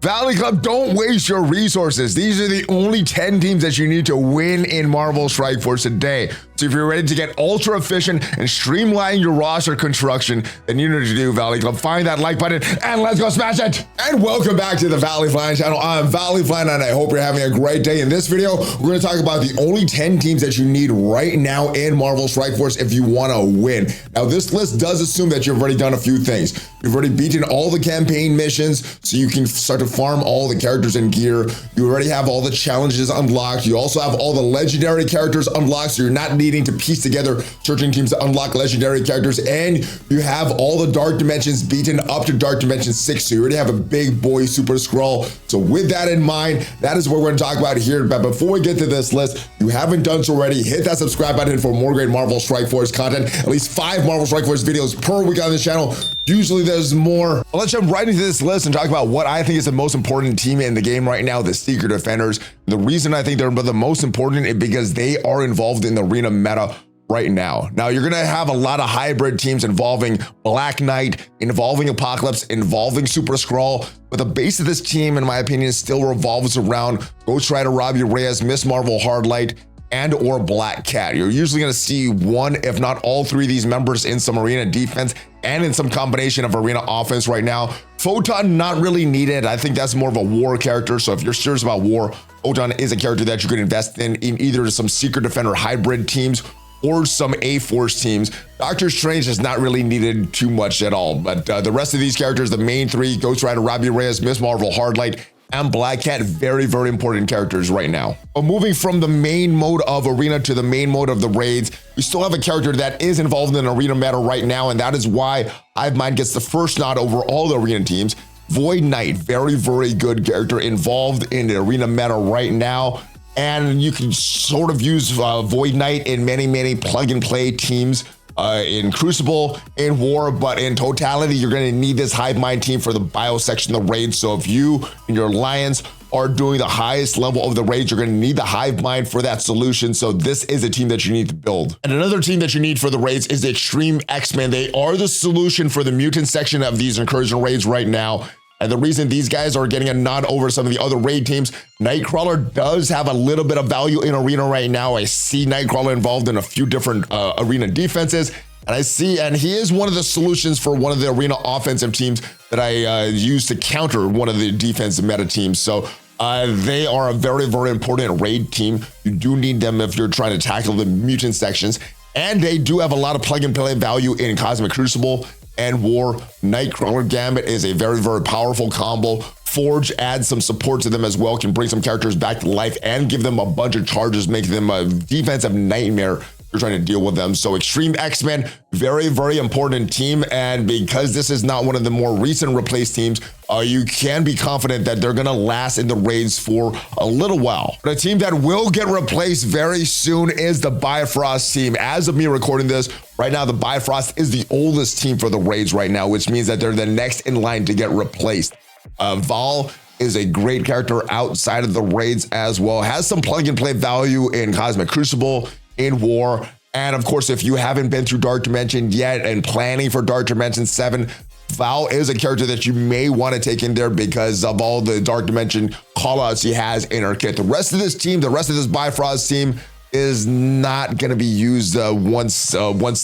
Valley Club, don't waste your resources. These are the only 10 teams that you need to win in Marvel Strike Force today. So if you're ready to get ultra efficient and streamline your roster construction, then you need to do Valley Club. Find that like button and let's go smash it. And welcome back to the ValleyFlyin channel. I'm ValleyFlyin and I hope you're having a great day. In this video, we're going to talk about the only 10 teams that you need right now in Marvel Strike Force if you want to win. Now, this list does assume that you've already done a few things. You've already beaten all the campaign missions, so you can start to farm all the characters and gear. You already have all the challenges unlocked. You also have all the legendary characters unlocked, so you're not needing to piece together searching teams to unlock legendary characters. And you have all the Dark Dimensions beaten up to Dark Dimension 6, so you already have a big boy Super Skrull. So with that in mind, that is what we're going to talk about here. But before we get to this list, if you haven't done so already, hit that subscribe button for more great Marvel Strike Force content. At least 5 Marvel Strike Force videos per week on this channel. Usually there's more. Well, let's jump right into this list and talk about what I think is the most important team in the game right now, the Secret Defenders. The reason I think they're the most important is because they are involved in the arena meta right now. Now, you're gonna have a lot of hybrid teams involving Black Knight, involving Apocalypse, involving Super Skrull, but the base of this team, in my opinion, still revolves around Ghost Rider, Robbie Reyes, Miss Marvel, Hardlight, and or Black Cat. You're usually going to see one, if not all 3 of these members in some arena defense and in some combination of arena offense right now. Photon, not really needed. I think that's more of a war character. So if you're serious about war, Photon is a character that you could invest in either some Secret Defender hybrid teams or some A-Force teams. Doctor Strange is not really needed too much at all, but the rest of these characters, the main 3, Ghost Rider, Robbie Reyes, Miss Marvel, Hardlight, and Black Cat, very, very important characters right now. But moving from the main mode of arena to the main mode of the raids, we still have a character that is involved in arena meta right now, and that is why Hivemind gets the first nod over all the arena teams. Void Knight, very, very good character involved in the arena meta right now. And you can sort of use Void Knight in many, many plug and play teams. In Crucible, in War, but in totality, you're going to need this Hivemind team for the bio section of the raid. So if you and your alliance are doing the highest level of the raid, you're going to need the Hivemind for that solution. So this is a team that you need to build. And another team that you need for the raids is the Extreme XMen. They are the solution for the mutant section of these incursion raids right now. And the reason these guys are getting a nod over some of the other raid teams, Nightcrawler does have a little bit of value in arena right now. I see Nightcrawler involved in a few different arena defenses. And he is one of the solutions for one of the arena offensive teams that I use to counter one of the defensive meta teams. So they are a very, very important raid team. You do need them if you're trying to tackle the mutant sections. And they do have a lot of plug and play value in Cosmic Crucible and War. Nightcrawler Gambit is a very, very powerful combo. Forge adds some support to them as well, can bring some characters back to life and give them a bunch of charges, making them a defensive nightmare. You're trying to deal with them. So Extreme X-Men, very, very important team. And because this is not one of the more recent replaced teams, you can be confident that they're going to last in the raids for a little while. But a team that will get replaced very soon is the Byfrost team. As of me recording this, right now, the Byfrost is the oldest team for the raids right now, which means that they're the next in line to get replaced. Val is a great character outside of the raids as well. Has some plug and play value in Cosmic Crucible, in War, and of course, if you haven't been through Dark Dimension yet and planning for Dark Dimension 7, Val is a character that you may want to take in there because of all the Dark Dimension callouts he has in her kit. The rest of this team, the rest of this Bifrost team is not going to be used once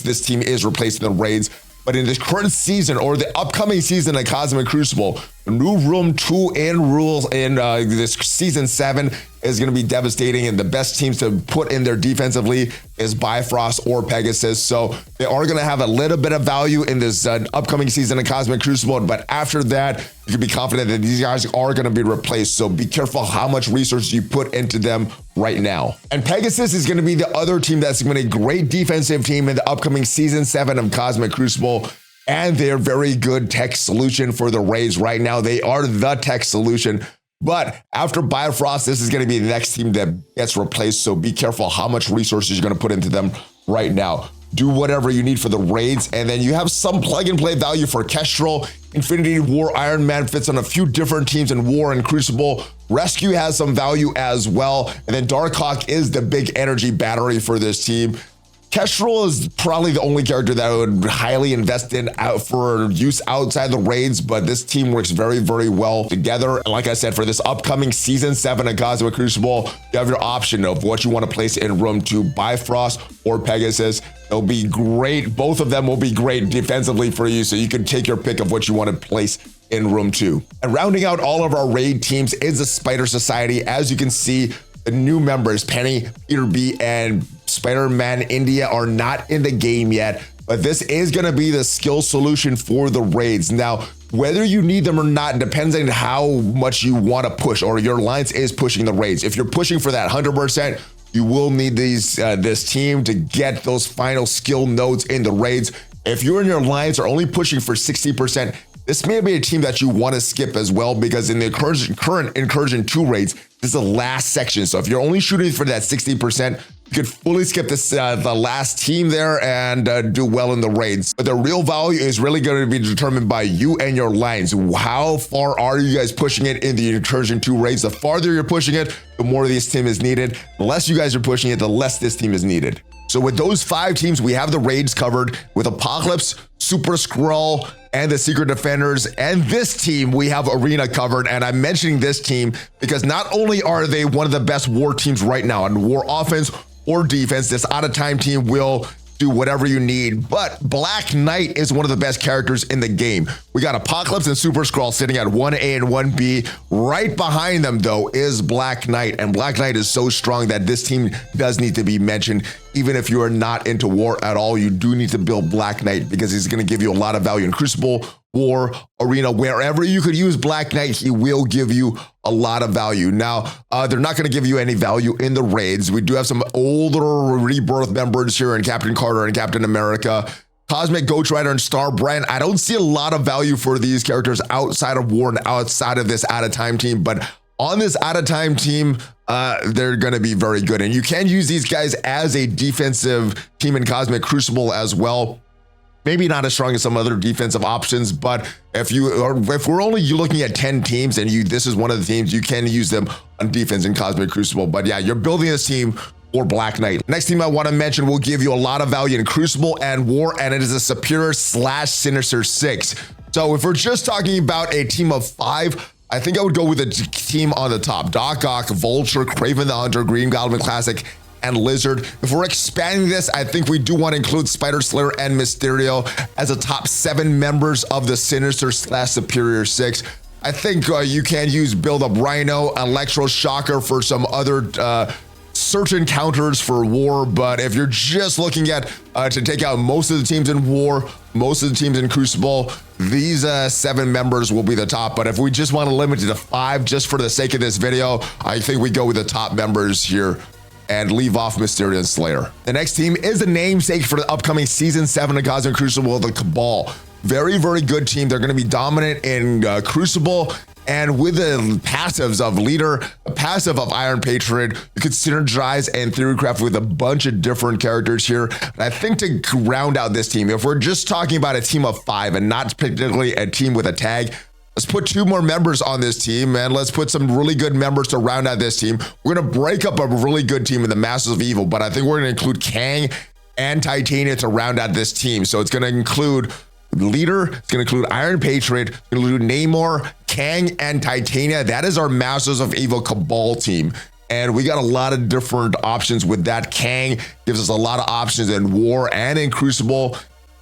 this team is replaced in the raids. But in this current season or the upcoming season of Cosmic Crucible, the new Room 2 and rules in this season 7 is going to be devastating, and the best teams to put in there defensively is Byfrost or Pegasus. So they are going to have a little bit of value in this upcoming season of Cosmic Crucible, but after that, you can be confident that these guys are going to be replaced. So be careful how much resources you put into them right now. And Pegasus is going to be the other team that's going to be a great defensive team in the upcoming season 7 of Cosmic Crucible. And they're very good tech solution for the raids right now. They are the tech solution. But after Bifrost, this is going to be the next team that gets replaced. So be careful how much resources you're going to put into them right now. Do whatever you need for the raids. And then you have some plug and play value for Kestrel. Infinity War Iron Man fits on a few different teams in War and Crucible. Rescue has some value as well. And then Darkhawk is the big energy battery for this team. Kestrel is probably the only character that I would highly invest in out for use outside the raids, but this team works very, very well together. And like I said, for this upcoming Season 7 of Cosmic Crucible, you have your option of what you want to place in Room 2, Byfrost or Pegasus. They'll be great. Both of them will be great defensively for you, so you can take your pick of what you want to place in Room 2. And rounding out all of our raid teams is the Spider Society. As you can see, the new members, Penny, Peter B, and Spider-Man India are not in the game yet, but this is going to be the skill solution for the raids. Now, whether you need them or not depends on how much you want to push, or your alliance is pushing the raids. If you're pushing for that 100%, you will need this team to get those final skill nodes in the raids. If you and your alliance are only pushing for 60%, this may be a team that you want to skip as well, because in the current Incursion 2 raids, this is the last section. So if you're only shooting for that 60%, you could fully skip this the last team there and do well in the raids. But the real value is really going to be determined by you and your alliance. How far are you guys pushing it in the Incursion 2 raids? The farther you're pushing it, the more this team is needed. The less you guys are pushing it, the less this team is needed. So with those 5 teams, we have the raids covered with Apocalypse, Super Skrull, and the Secret Defenders. And this team, we have Arena covered. And I'm mentioning this team because not only are they one of the best war teams right now in war offense or defense, this out of time team will do whatever you need, but Black Knight is one of the best characters in the game. We got Apocalypse and Super Skrull sitting at 1A and 1B. Right behind them, though, is Black Knight, and Black Knight is so strong that this team does need to be mentioned. Even if you are not into war at all, you do need to build Black Knight because he's going to give you a lot of value in Crucible, War, Arena. Wherever you could use Black Knight, he will give you a lot of value. Now, they're not going to give you any value in the raids. We do have some older Rebirth members here in Captain Carter and Captain America. Cosmic Ghost Rider and Star Brand. I don't see a lot of value for these characters outside of War and outside of this out-of-time team, but on this out-of-time team, they're going to be very good. And you can use these guys as a defensive team in Cosmic Crucible as well. Maybe not as strong as some other defensive options, but if we're only looking at 10 teams and this is one of the teams, you can use them on defense in Cosmic Crucible. But yeah, you're building this team for Black Knight. Next team I want to mention will give you a lot of value in Crucible and War, and it is a Superior / Sinister 6. So if we're just talking about a team of 5, I think I would go with a team on the top. Doc Ock, Vulture, Kraven the Hunter, Green Goblin Classic, and Lizard. If we're expanding this, I think we do want to include Spider Slayer and Mysterio as a top 7 members of the Sinister / Superior 6. I think you can build up Rhino, Electro Shocker for some other certain counters for War, but if you're just looking at to take out most of the teams in War, most of the teams in Crucible, these 7 members will be the top. But if we just want to limit it to 5 just for the sake of this video, I think we go with the top members here and leave off Mysterio and Slayer. The next team is the namesake for the upcoming Season 7 of Cosmic Crucible, the Cabal. Very, very good team. They're going to be dominant in Crucible, and with the passives of Leader, a passive of Iron Patriot, you could synergize and theorycraft with a bunch of different characters here. And I think to round out this team, if we're just talking about a team of 5 and not particularly a team with a tag, let's put 2 more members on this team, and let's put some really good members to round out this team. We're going to break up a really good team in the Masters of Evil, but I think we're going to include Kang and Titania to round out this team. So it's going to include Leader, it's going to include Iron Patriot, it's going to include Namor, Kang, and Titania. That is our Masters of Evil Cabal team. And we got a lot of different options with that. Kang gives us a lot of options in War and in Crucible.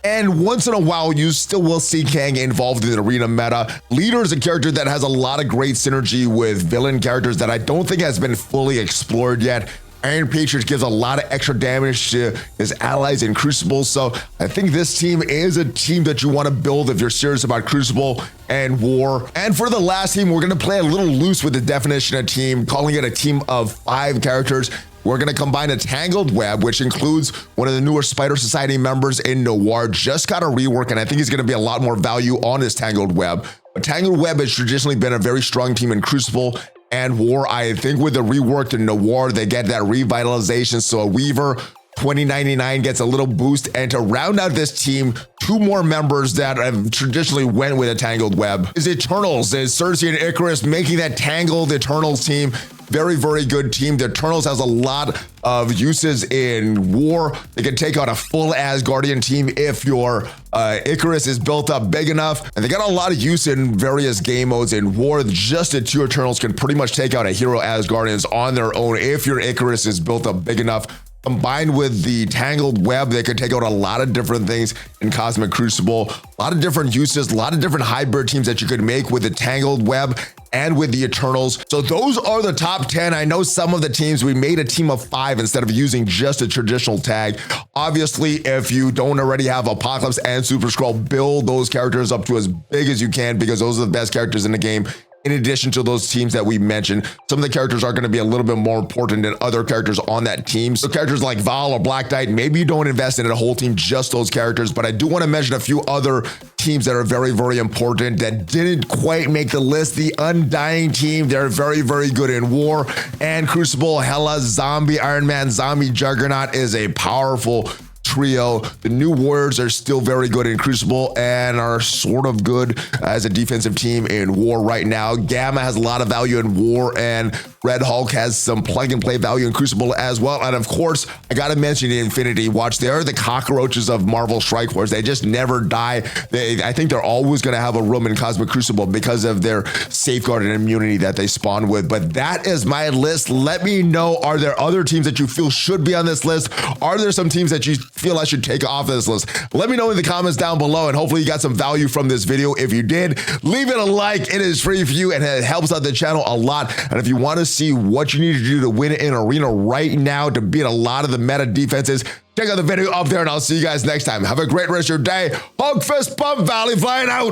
And once in a while, you still will see Kang involved in the arena meta. Leader is a character that has a lot of great synergy with villain characters that I don't think has been fully explored yet. Iron Patriot gives a lot of extra damage to his allies in Crucible. So I think this team is a team that you want to build if you're serious about Crucible and War. And for the last team, we're going to play a little loose with the definition of team, calling it a team of 5 characters. We're going to combine a Tangled Web, which includes one of the newer Spider Society members in Noir. Just got a rework, and I think he's going to be a lot more value on his Tangled Web. But Tangled Web has traditionally been a very strong team in Crucible and War. I think with the rework to Noir, they get that revitalization. So a Weaver 2099 gets a little boost. And to round out this team, 2 more members that have traditionally went with a Tangled Web is Eternals. Is Cersei and Icarus making that Tangled Eternals team. very, very good team. The Eternals has a lot of uses in war. They can take out a full Asgardian team if your Icarus is built up big enough. And they got a lot of use in various game modes in war. Just the 2 Eternals can pretty much take out a hero Asgardians on their own if your Icarus is built up big enough. Combined with the Tangled Web, they could take out a lot of different things in Cosmic Crucible. A lot of different uses, a lot of different hybrid teams that you could make with the Tangled Web and with the Eternals. So those are the top 10. I know some of the teams, we made a team of 5 instead of using just a traditional tag. Obviously, if you don't already have Apocalypse and Super Skrull, build those characters up to as big as you can, because those are the best characters in the game. In addition to those teams that we mentioned, some of the characters are going to be a little bit more important than other characters on that team. So characters like Val or Black Knight, maybe you don't invest in a whole team, just those characters. But I do want to mention a few other teams that are very, very important that didn't quite make the list. The Undying team, they're very, very good in war and Crucible. Hela, Zombie, Iron Man, Zombie, Juggernaut is a powerful trio. The New Warriors are still very good in Crucible and are sort of good as a defensive team in war right now. Gamma has a lot of value in war, and Red Hulk has some plug and play value in Crucible as well. And of course, I gotta mention the Infinity Watch. They are the cockroaches of Marvel Strike Force. They just never die. I think they're always gonna have a room in Cosmic Crucible because of their safeguard and immunity that they spawn with. But that is my list. Let me know, are there other teams that you feel should be on this list? Are there some teams that you feel I should take off this list? Let me know in the comments down below, and hopefully you got some value from this video. If you did, leave it a like. It is free for you and it helps out the channel a lot. And if you want to see what you need to do to win in Arena right now to beat a lot of the meta defenses, check out the video up there, and I'll see you guys next time. Have a great rest of your day. Hug fist bump, ValleyFlyin out.